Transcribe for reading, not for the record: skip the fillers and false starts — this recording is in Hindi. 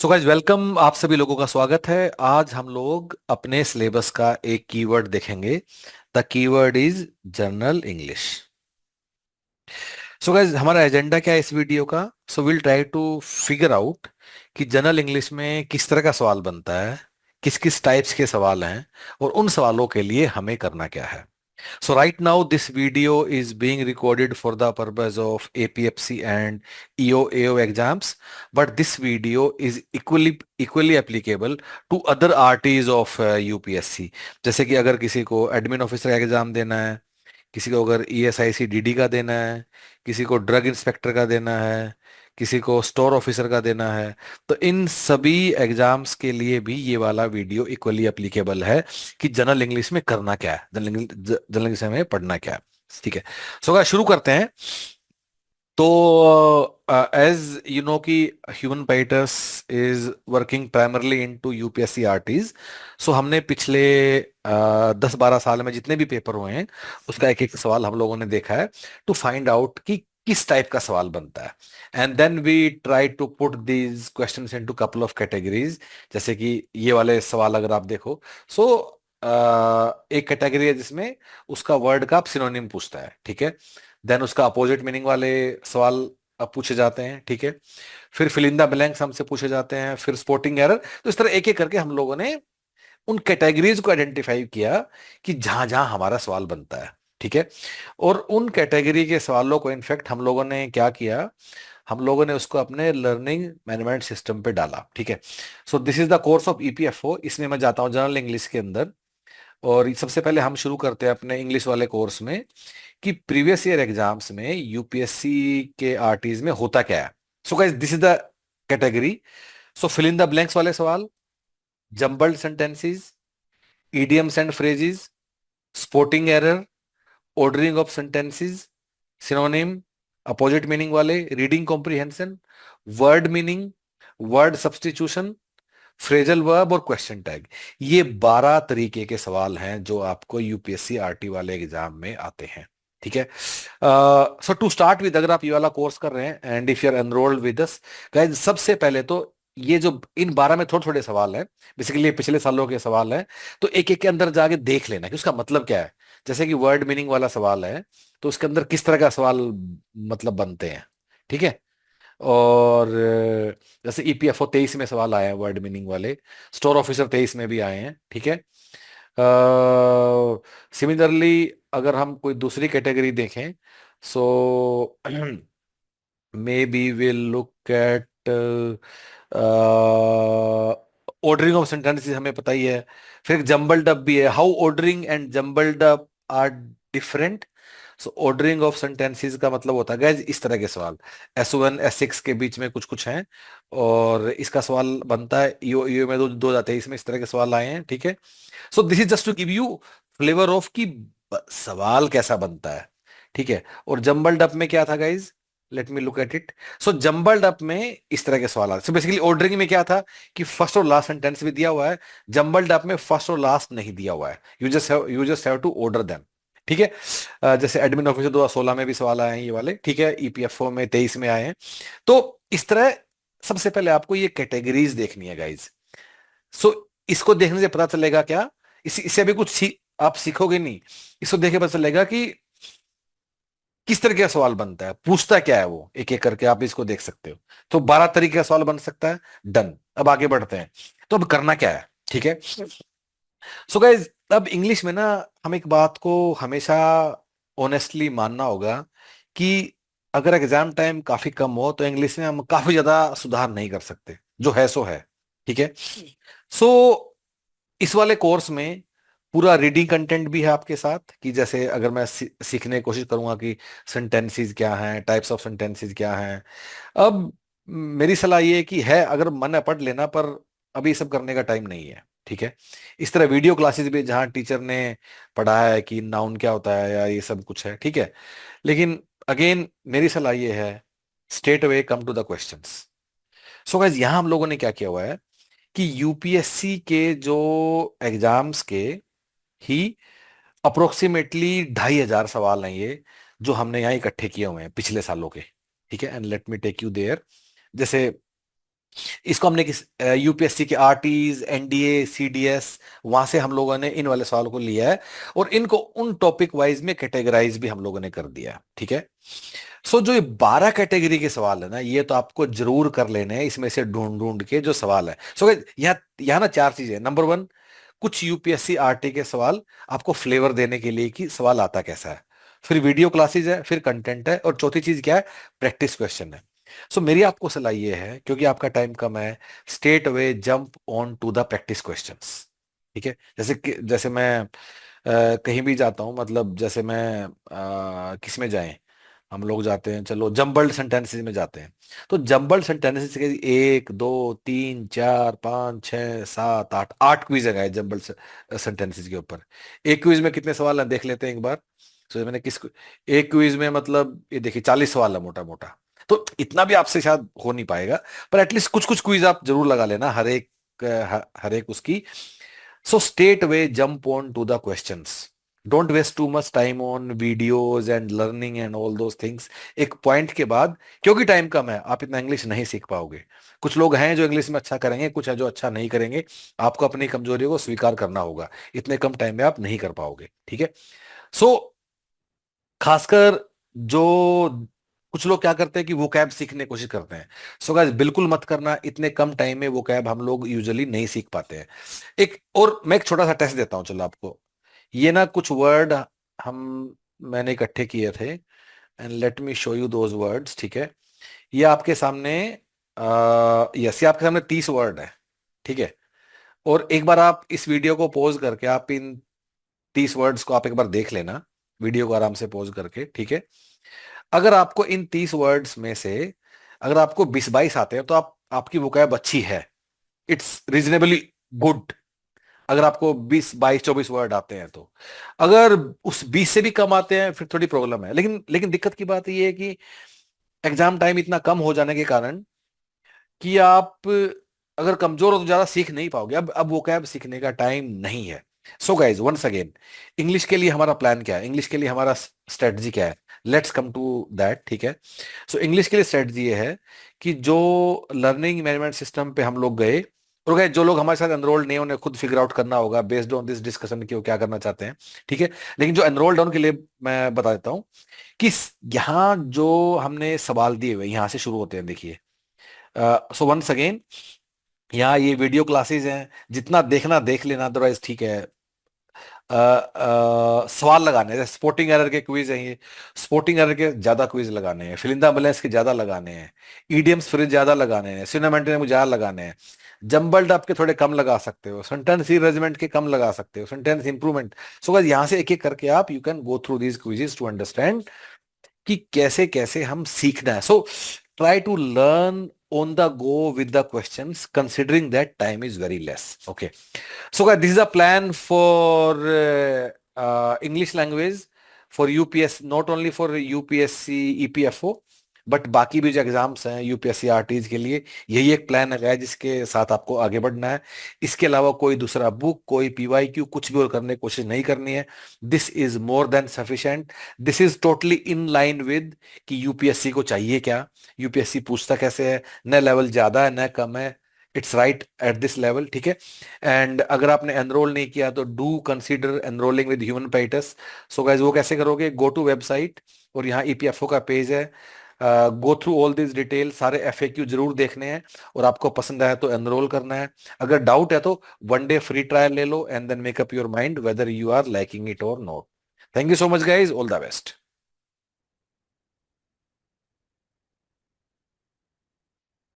सो गाइज वेलकम, आप सभी लोगों का स्वागत है। आज हम लोग अपने सिलेबस का एक कीवर्ड देखेंगे। The keyword is general English. So guys हमारा एजेंडा क्या है इस वीडियो का? So will try to figure out कि जनरल इंग्लिश में किस तरह का सवाल बनता है, किस किस टाइप्स के सवाल हैं, और उन सवालों के लिए हमें करना क्या है। So right now this video is being recorded for the purpose of APFC and EO exams, but this video is equally applicable to other RTs of UPSC। जैसे कि अगर किसी को एडमिन ऑफिसर का एग्जाम देना है, किसी को अगर ESIC DD का देना है, किसी को ड्रग इंस्पेक्टर का देना है, किसी को स्टोर ऑफिसर का देना है, तो इन सभी एग्जाम्स के लिए भी ये वाला वीडियो इक्वली एप्लीकेबल है कि जनरल इंग्लिश में करना क्या है, जनरल इंग्लिश में पढ़ना क्या है। ठीक है। सो शुरू करते हैं। तो एज यू नो कि human patters is working primarily into UPSC RTs. So हमने पिछले 10-12 साल में जितने भी पेपर हुए हैं उसका एक एक सवाल हम लोगों ने देखा है टू फाइंड आउट कि किस टाइप का सवाल बनता है। And then we try to put these questions into couple of categories. जैसे कि ये वाले सवाल अगर आप देखो, सो एक कैटेगरी है जिसमें उसका वर्ड का आप सिनोनिम पूछता है, ठीक है। देन उसका अपोजिट मीनिंग वाले सवाल अब पूछे जाते हैं, ठीक है। फिर फिल इन द ब्लैंक्स हमसे पूछे जाते हैं, फिर स्पोर्टिंग एरर। तो इस तरह एक एक करके हम लोगों ने उन कैटेगरीज को आइडेंटिफाई किया कि जहां जहां हमारा सवाल बनता है, ठीक है। और उन कैटेगरी के सवालों को इनफैक्ट हम लोगों ने क्या किया, हम लोगों ने उसको अपने लर्निंग मैनेजमेंट सिस्टम पे डाला, ठीक है। So this is the course of EPFO. इसमें मैं जाता हूँ जनरल इंग्लिश के अंदर, और सबसे पहले हम शुरू करते हैं अपने इंग्लिश वाले कोर्स में कि प्रीवियस ईयर एग्जाम्स में यूपीएससी के आरटीज में होता क्या है। So guys this is the category. So fill in the blanks वाले सवाल, jumbled sentences, idioms and phrases, sporting error, ordering of sentences, synonym, opposite meaning वाले, reading comprehension, word meaning, word substitution, phrasal verb और क्वेश्चन टैग। ये 12 तरीके के सवाल हैं जो आपको यूपीएससी आरटी वाले एग्जाम में आते हैं, ठीक है। सो टू स्टार्ट विद, अगर आप ये वाला कोर्स कर रहे हैं and if you are enrolled with us guys, सबसे पहले तो ये जो इन 12 में थोड़े थोड़े सवाल हैं, बेसिकली ये पिछले सालों के सवाल हैं, तो एक एक के अंदर जाके देख लेना कि उसका मतलब क्या है। जैसे कि वर्ड मीनिंग वाला सवाल है, तो उसके अंदर किस तरह का सवाल मतलब बनते हैं, ठीक है। और जैसे ईपीएफओ 23 में सवाल आए हैं वर्ड मीनिंग वाले, स्टोर ऑफिसर 23 में भी आए हैं, ठीक है। सिमिलरली अगर हम कोई दूसरी कैटेगरी देखें, so maybe will look at ordering of sentences, हमें पता ही है। फिर जंबल्ड अप भी है, how ordering and jumbled up are different. So ordering of sentences का मतलब होता है गाइस इस तरह के सवाल, S1 S6 के बीच में कुछ कुछ हैं, और इसका सवाल बनता है ईओ ईओ में 2023 में इस तरह के सवाल आए हैं, ठीक है। So this is just to give you flavour of कि सवाल कैसा बनता है, ठीक है। और जंबल्ड अप में क्या था guys, let me look at it. So jumbled up में इस तरह के सवाल आते, सो बेसिकली ऑर्डरिंग में क्या था कि फर्स्ट और लास्ट सेंटेंस भी दिया हुआ है, जंबल्ड अप में फर्स्ट और लास्ट नहीं दिया हुआ है, you just have to order them, ठीक है। जैसे एडमिन ऑफिसर 2016 में भी सवाल आए हैं ये वाले, ठीक है। ईपीएफओ में 23 में आए हैं। तो इस तरह सबसे पहले आपको ये कैटेगरीज देखनी है गाइज। सो इसको देखने से पता चलेगा क्या, इससे अभी कुछ आप सीखोगे नहीं, इसको देख के पता चलेगा कि किस तरह का सवाल बनता है, पूछता क्या है वो, एक एक करके आप इसको देख सकते हो। तो 12 तरीके का सवाल बन सकता है। डन। अब आगे बढ़ते हैं, तो अब करना क्या है, ठीक है। सो गाइज अब इंग्लिश में ना, हम एक बात को हमेशा ऑनेस्टली मानना होगा कि अगर एग्जाम टाइम काफी कम हो तो इंग्लिश में हम काफी ज्यादा सुधार नहीं कर सकते, जो है सो है, ठीक है। सो इस वाले कोर्स में पूरा रीडिंग कंटेंट भी है आपके साथ, कि जैसे अगर मैं सीखने की कोशिश करूंगा कि सेंटेंसेस क्या हैं, टाइप्स ऑफ सेंटेंसेस क्या हैं। अब मेरी सलाह ये है कि है अगर मन है पढ़ लेना, पर अभी ये सब करने का टाइम नहीं है, ठीक है। इस तरह वीडियो क्लासेस भी जहाँ टीचर ने पढ़ाया है कि नाउन क्या होता है या ये सब कुछ है, ठीक है। लेकिन अगेन मेरी सलाह ये है, straight away come to the questions. So guys यहाँ हम लोगों ने क्या किया हुआ है कि यूपीएससी के जो एग्जाम्स के ही अप्रोक्सीमेटली 2,500 सवाल हैं ये, जो हमने यहाँ इकट्ठे किए हुए हैं पिछले सालों के, ठीक है। And let me take you there. जैसे इसको हमने किस यूपीएससी के आरटीज, एनडीए, सीडीएस, वहां से हम लोगों ने इन वाले सवाल को लिया है और इनको उन टॉपिक वाइज में कैटेगराइज भी हम लोगों ने कर दिया है, ठीक है। सो जो ये 12 कैटेगरी के सवाल है ना, ये तो आपको जरूर कर लेने हैं इसमें से ढूंढ ढूंढ के जो सवाल है। सो यहाँ यहाँ ना चार चीजें, नंबर वन, कुछ यूपीएससी आरटी के सवाल आपको फ्लेवर देने के लिए कि सवाल आता कैसा है, फिर वीडियो क्लासेस है, फिर कंटेंट है, और चौथी चीज क्या है, प्रैक्टिस क्वेश्चन है। सो मेरी आपको सलाह ये है, क्योंकि आपका टाइम कम है, straight away jump on to the practice questions, ठीक है। जैसे मैं कहीं भी जाता हूँ, मतलब जैसे मैं किस में जाएं, हम लोग जाते हैं, चलो जम्बल्ड सेंटेंसेस में जाते हैं, तो जम्बल्ड सेंटेंसेस के 1 2 3 4 5 6 7 8 8 क्विज है जम्बल्ड सेंटेंसेस के ऊपर। एक क्विज में कितने सवाल हैं देख लेते हैं एक बार। तो मैंने किस एक क्विज में, मतलब ये देखिए 40 सवाल है मोटा मोटा, तो इतना भी आपसे शायद हो नहीं पाएगा, पर एटलीस्ट कुछ कुछ क्विज आप जरूर लगा लेना हर एक हर एक उसकी। So straight away jump on to the questions. Don't waste too much time on videos and learning and all those things. एक पॉइंट के बाद, क्योंकि टाइम कम है, आप इतना इंग्लिश नहीं सीख पाओगे। कुछ लोग हैं जो इंग्लिश में अच्छा करेंगे, कुछ है जो अच्छा नहीं करेंगे। आपको अपनी कमजोरियों को स्वीकार करना होगा, इतने कम टाइम में आप नहीं कर पाओगे, ठीक है। सो खासकर जो कुछ लोग क्या करते हैं कि वो कैब सीखने की कोशिश करते हैं, सो गाइस बिल्कुल मत करना, इतने कम टाइम में वो कैब हम लोग यूजुअली नहीं सीख पाते हैं। एक और मैं एक छोटा सा टेस्ट देता हूं, चलो आपको। ये ना कुछ वर्ड हम मैंने इकट्ठे किए थे, and let me show you those words, ठीक है। ये आपके सामने यस, ये आपके सामने 30 वर्ड है, ठीक है। और एक बार आप इस वीडियो को पॉज करके आप इन 30 वर्ड्स को आप एक बार देख लेना, वीडियो को आराम से पॉज करके, ठीक है। अगर आपको इन 30 वर्ड्स में से अगर आपको 20 22 आते हैं, तो आपकी वोकैब अच्छी है, इट्स रीजनेबली गुड। अगर आपको 20 22 24 वर्ड आते हैं तो, अगर उस 20 से भी कम आते हैं फिर थोड़ी प्रॉब्लम है। लेकिन लेकिन दिक्कत की बात यह है कि एग्जाम टाइम इतना कम हो जाने के कारण कि आप अगर कमजोर हो तो ज्यादा सीख नहीं पाओगे। अब वोकैब सीखने का टाइम नहीं है। So guys once again, English के लिए हमारा प्लान क्या है, इंग्लिश के लिए हमारा स्ट्रेटजी क्या है, लेट्स कम टू दैट, ठीक है। सो इंग्लिश के लिए स्ट्रेटजी ये है कि जो लर्निंग मैनेजमेंट सिस्टम पे हम लोग गए, और गए जो लोग हमारे साथ एनरोल्ड नहीं, उन्हें खुद फिगर आउट करना होगा बेस्ड ऑन दिस डिस्कशन कि वो क्या करना चाहते हैं, ठीक है। लेकिन जो एनरोल्ड है उनके लिए मैं बता देता हूँ कि यहाँ जो हमने सवाल दिए हुए यहाँ से शुरू होते हैं, देखिए। सो वंस अगेन, यहाँ ये वीडियो क्लासेस हैं, जितना देखना देख लेना, अदरवाइज ठीक है। सवाल लगाने हैं, स्पोर्टिंग एरर के क्विज हैं ये, स्पोर्टिंग एरर के ज्यादा क्विज लगाने हैं, फिलिंदा बैलेंस के ज्यादा लगाने हैं, ईडियम्स फ्रिज ज्यादा लगाने हैं, सिनेमेंटने मुझे ज्यादा लगाने हैं, जंबल्ड आपके थोड़े कम लगा सकते हो, सेंटेंस रीअरेंजमेंट के कम लगा सकते हो, सेंटेंस इंप्रूवमेंट। सो गाइस यहाँ से एक एक करके आप you can go through these quizzes to understand कि कैसे कैसे हम सीखना है। So try to learn on the go with the questions, considering that time is very less. Okay. So guys, this is a plan for English language for UPS, not only for UPSC EPFO, but बाकी भी जो एग्जाम्स हैं यूपीएससी आरटीज के लिए, यही एक प्लान है जिसके साथ आपको आगे बढ़ना है। इसके अलावा कोई दूसरा बुक, कोई पीवाईक्यू, कुछ भी और करने की कोशिश नहीं करनी है। This is more than sufficient. This is totally in line with कि यूपीएससी को चाहिए क्या, यूपीएससी पूछता कैसे है, न लेवल ज्यादा है न कम है, it's right at this level, ठीक है। एंड अगर आपने एनरोल नहीं किया तो do consider enrolling with human पेटस। So guys वो कैसे करोगे, गो टू वेबसाइट और यहाँ ईपीएफओ का पेज है, go through all this detail, सारे एफएक्यू जरूर देखने हैं, और आपको पसंद आया तो एनरोल करना है। अगर डाउट है तो 1 डे फ्री ट्रायल ले लो and then make up your mind whether you are liking it और not. Thank you so much guys, all the best.